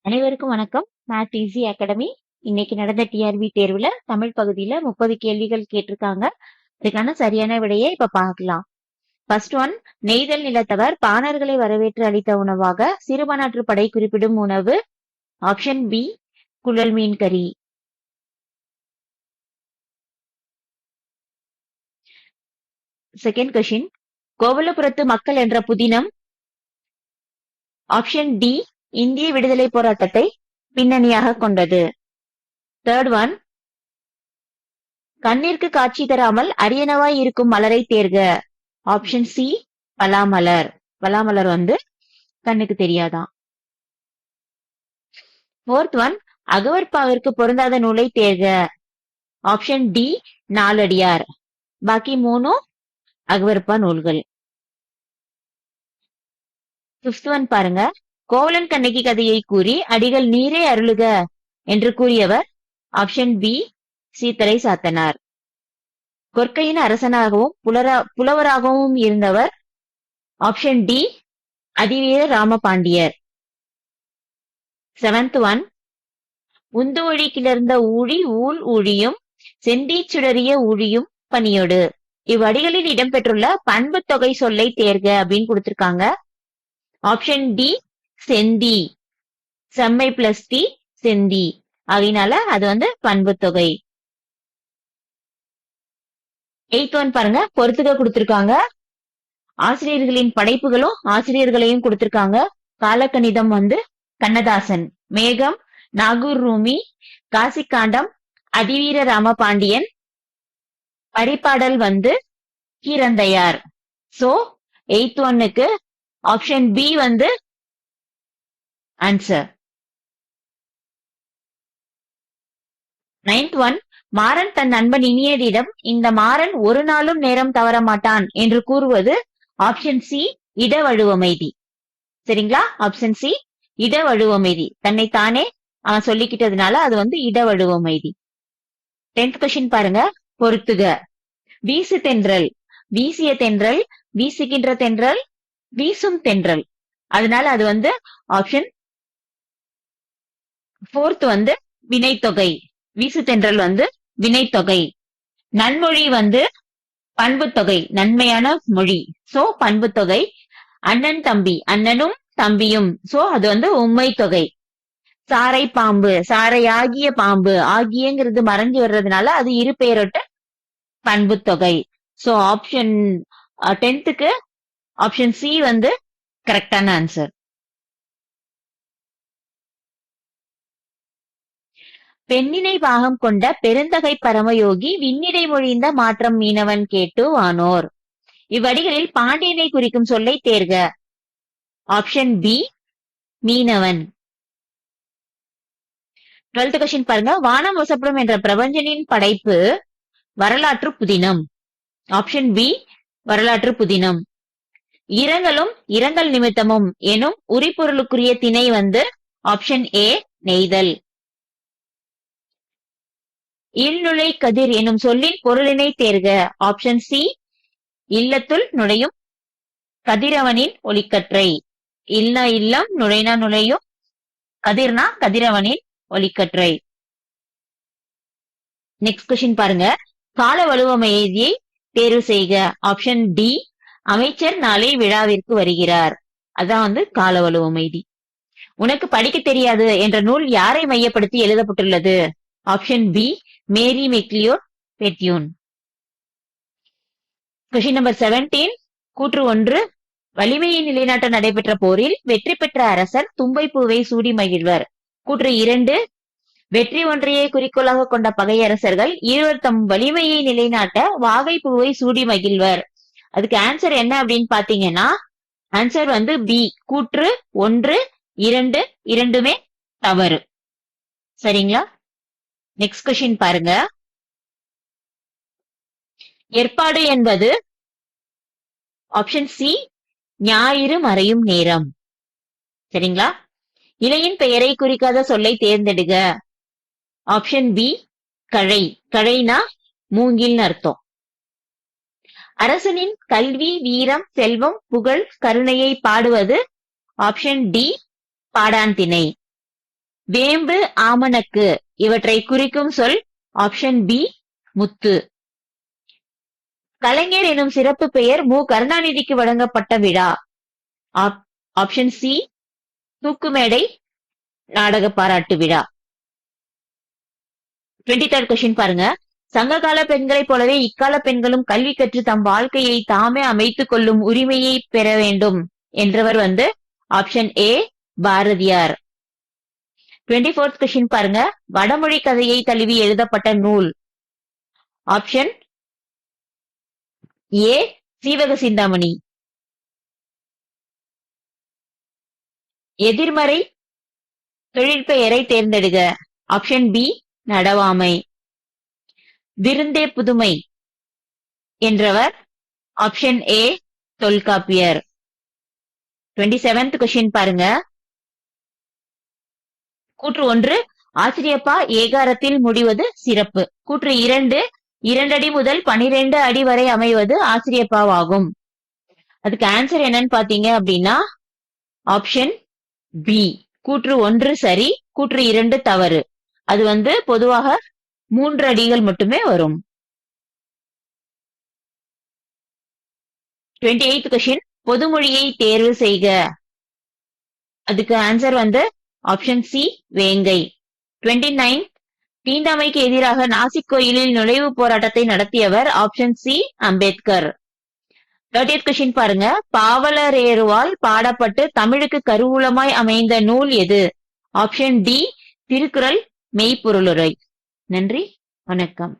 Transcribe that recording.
அனைவருக்கும் வணக்கம். Math easy academy. இன்னைக்கு நடந்த டிஆர்பி தேர்வுல தமிழ் பகுதியில 30 கேள்விகள் கேட்டிருக்காங்க. அதுக்கான சரியான விடையை இப்ப பார்க்கலாம். ஃபர்ஸ்ட் ஒன், நெய்தல் நிலத்தவர் பாணர்களை வரவேற்று அளித்த உணவாக சிறுபானாற்று படை குறிப்பிடும் உணவு. ஆப்ஷன் பி, குழல் மீன் கறி. செகண்ட் கொஸ்டின், கோவலபுரத்து மக்கள் என்ற புதினம். ஆப்ஷன் டி, இந்திய விடுதலை போராட்டத்தை பின்னணியாக கொண்டது. தேர்ட் ஒன், கண்ணிற்கு காட்சி தராமல் அரியனவாய் இருக்கும் மலரை தேர்க. Option C, பலாமலர். பலாமலர் கண்ணுக்கு தெரியாதான். ஃபோர்த் ஒன், அகவற்பாவிற்கு பொருந்தாத நூலை தேர்க. Option D, Naladiyar. பாக்கி மூணும் அகவற்பா நூல்கள். ஃபிஃப்த் ஒன் பாருங்க, கோவலன் கண்ணகி கதையை கூறி அடிகள் நீரே அருளுக என்று கூறியவர். Option B, Seethalai Sathanar. கொற்கையின் அரசனாகவும் புலவராகவும் இருந்தவர். Option D, Athiveera Ramapandiyar. Seventh one, உந்து ஒழி கிளர்ந்த ஊழி ஊழ் ஊழியும் செந்தீச் சுடரிய ஊழியும் பணியோடு. இவ்வடிகளில் இடம்பெற்றுள்ள பண்பு தொகை சொல்லை தேர்க அப்படின்னு கொடுத்திருக்காங்க. ஆப்ஷன் டி, செந்தி. செம்மை பிளஸ் டி, செந்தி. அதனால அது பண்பு தொகை. எய்த் ஒன் பாருங்க, பொறுத்துக கொடுத்திருக்காங்க. ஆசிரியர்களின் படைப்புகளும் ஆசிரியர்களையும் கொடுத்திருக்காங்க. காலக்கணிதம் கண்ணதாசன். மேகம் நாகூர் ரூமி. காசிக்காண்டம் அதிவீர ராமபாண்டியன். பரிபாடல் கீரந்தையார். சோ எய்த் ஒன்னுக்கு option B answer. Ninth one, Maran தன் நண்பன் இனியரிடம் இந்த மாறன் ஒரு நாளும் நேரம் தவற மாட்டான் என்று கூறுவது. ஆப்ஷன் சி, இடவழுவமைதி. சரிங்களா? ஆப்ஷன் சி, இடவழுவமைதி. தன்னைத்தானே அவன் சொல்லிக்கிட்டதுனால அது இடவழுவமைதி. 10th கொஸ்டின் பாருங்க, பொறுத்துக. வீசு தென்றல், வீசிய தென்றல், வீசுகின்ற தென்றல், வீசும் தென்றல். அதனால அது ஆப்ஷன் ஃபோர்த் வினைத்தொகை. வீசு தென்றல் வினைத்தொகை. நன்மொழி பண்பு தொகை, நன்மையான மொழி. சோ பண்பு தொகை. அண்ணன் தம்பி, அண்ணனும் தம்பியும். சோ அது உண்மை தொகை. சாரை பாம்பு, சாரை ஆகிய பாம்பு, ஆகியங்கிறது மறைஞ்சு வர்றதுனால அது இரு பெயரொட்ட பண்பு தொகை. சோ ஆப்ஷன் 10க்கு ஆப்ஷன் சி கரெக்டான ஆன்சர். பெண்ணினை பாகம் கொண்ட பெருந்தகை பரமயோகி விண்ணிடை மொழிந்த மாற்றம் மீனவன் கேட்டு வானோர். இவ்வடிகளில் பாண்டியனை குறிக்கும் சொல்லை தேர்க. ஆப்ஷன் பி, மீனவன். 12th கொஸ்டின் பாருங்க, வானம் வசப்படும் என்ற பிரபஞ்சனின் படைப்பு வரலாற்று புதினம். ஆப்ஷன் பி, வரலாற்று புதினம். இரங்கலும் இரங்கல் நிமித்தமும் எனும் உரிப்பொருளுக்குரிய திணை ஆப்ஷன் ஏ, நெய்தல். இல்நுழை கதிர் எனும் சொல்லின் பொருளினை தேர்க. ஆப்ஷன் சி, இல்லத்துள் நுழையும் கதிரவனின் ஒளிக்கற்றை. இல்லா இல்லம், நுழைனா நுழையும், கதிர்னா கதிரவனின் ஒளிக்கற்றை. நெக்ஸ்ட் கொஸ்டின் பாருங்க, கால வலுவமைதியை தேர்வு செய்க. ஆப்ஷன் டி, அமைச்சர் நாளை விழாவிற்கு வருகிறார். அதான் கால வலுவமைதி. உனக்கு படிக்க தெரியாது என்ற நூல் யாரை மையப்படுத்தி எழுதப்பட்டுள்ளது. Option B, Mary McLeod Bethune. Question number 17, கூற்று 1, வலிமையை நிலைநாட்ட நடைபெற்ற போரில் வெற்றி பெற்ற அரசர் தும்பை பூவை சூடி மகிழ்வர். கூற்று 2, வெற்றி ஒன்றையே குறிக்கோளாக கொண்ட பகையரசர்கள் இருவர் தம் வலிமையை நிலைநாட்ட வாகை பூவை சூடி மகிழ்வர். அதுக்கு ஆன்சர் என்ன அப்படின்னு பாத்தீங்கன்னா ஆன்சர் பி, கூற்று 1, 2 இரண்டுமே தவறு. சரிங்களா? நெக்ஸ்ட் கொஸ்டின் பாருங்க, ஏற்பாடு என்பது. ஆப்ஷன் சி, ஞாயிறு மறையும் நேரம். சரிங்களா? இலையின் பெயரை குறிக்காத சொல்லை தேர்ந்தெடுக. Option B, கழை. கழைனா மூங்கில்னு அர்த்தம். அரசனின் கல்வி, வீரம், செல்வம், புகழ், கருணையை பாடுவது. ஆப்ஷன் டி, பாடான் திணை. வேம்பு, ஆமணக்கு இவற்றை குறிக்கும் சொல் ஆப்ஷன் பி முத்து. கலைஞர் எனும் சிறப்பு பெயர் மு. கருணாநிதிக்கு வழங்கப்பட்ட விழா ஆப்ஷன் சி தூக்குமேடை நாடக பாராட்டு விழா. 23rd கொஸ்டின் பாருங்க. சங்ககால பெண்களைப் போலவே இக்கால பெண்களும் கல்வி கற்று தம் வாழ்க்கையை தாமே அமைத்துக் கொள்ளும் உரிமையை பெற வேண்டும் என்றவர் வந்து option A Bharathiyar. 24th question பாருங்க. வடமொழி கதையை தழுவி எழுதப்பட்ட நூல் ஆப்ஷன் ஏ சீவக சிந்தாமணி. எதிர்மறை தொழிற்பெயரை தேர்ந்தெடுக ஆப்ஷன் பி நடவாமை. விருந்தே புதுமை என்றவர் option A Tolkappiyar. 27th question பாருங்க. கூற்று 1 ஆசிரியப்பா ஏகாரத்தில் முடிவது சிறப்பு. கூற்று 2 2 அடி முதல் 12 அடி வரை அமைவது ஆசிரியப்பாவாகும். அதுக்கு ஆன்சர் என்னன்னு பாத்தீங்க அப்படின்னா ஆப்ஷன் பி கூற்று 1 சரி, கூற்று 2 தவறு. அது வந்து பொதுவாக 3 அடிகள் மட்டுமே வரும். 28th கொஸ்டின் பொதுமொழியை தேர்வு செய்க. அதுக்கு ஆன்சர் வந்து ஆப்ஷன் சி வேங்கை. 29 தீண்டாமைக்கு எதிராக நாசிக் கோயிலில் நுழைவு போராட்டத்தை நடத்தியவர் option C Ambedkar. 30th question பாருங்க. பாவலரேறுவால் பாடப்பட்டு தமிழுக்கு கருவூலமாய் அமைந்த நூல் எது? ஆப்ஷன் டி திருக்குறள் மெய்ப்பொருளுரை. நன்றி, வணக்கம்.